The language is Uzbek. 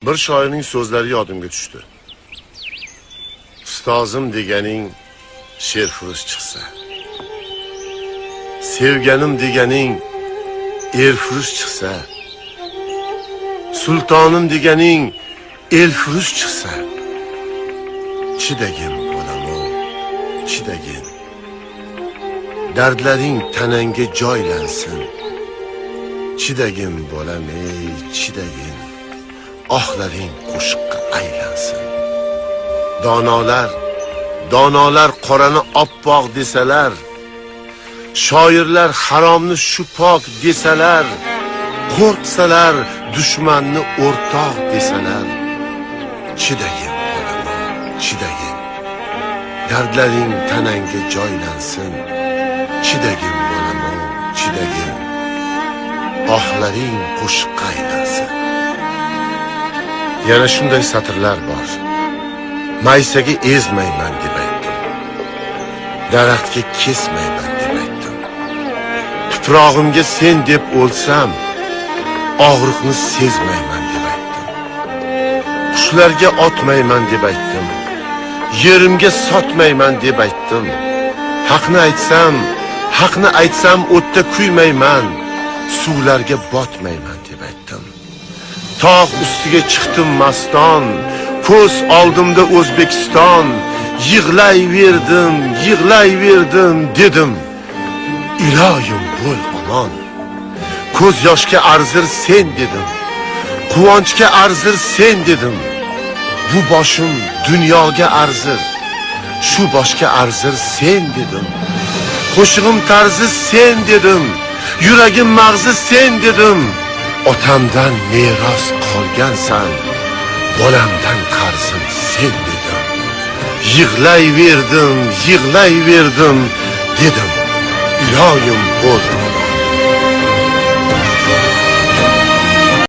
Bir shoirning so'zlari yodimga tushdi. Ustozim deganing sherfurush chiqsa, sevganim deganing erfurush chiqsa, sultonim deganing elfurush chiqsa, chidagin bo'lamu, chidagin. Dardlaring tanangga joylansin. Chidagin bo'lam, ey chidagin. Ohlaring qo'shiqqa aylansin. Donolar qorani oppoq desalar, shoirlar haromni shu pok desalar, qo'rqsalar dushmanni o'rtoq desalar, chidagin bo'lamu, chidagin. Dardlaring tanangga joylansin. Chidagin bo'lamu, chidagin. Ohlaring qo'shiqqa aylansin. Yana shunday satrlar bor. Maysaga ezmayman deb aytdim. Daraxtga kesmayman deb aytdim. Tuprog'imga sen deb o'lsam, og'riqni sezmayman deb aytdim. Qushlarga otmayman deb aytdim. Yerimga sotmayman deb aytdim. Haqni aytsam o'tda kuymayman, suvlarga botmayman deb aytdim. Tog' ustiga chiqdim maston, ko'z oldimda O'zbekiston, yig'layverdim dedim. Iloyim bo'l omon. Ko'z yoshga arzir sen dedim. Quvonchga arzir sen dedim. Bu boshim dunyoga arzir, shu boshga arzir sen dedim. Qo'shig'im tarzi sen dedim. Yuragim mag'zi sen dedim. Otamdan meros qolgansan, bolamdan qarzim sen dedim. Yig'layverdim dedim. Iloyim bo'l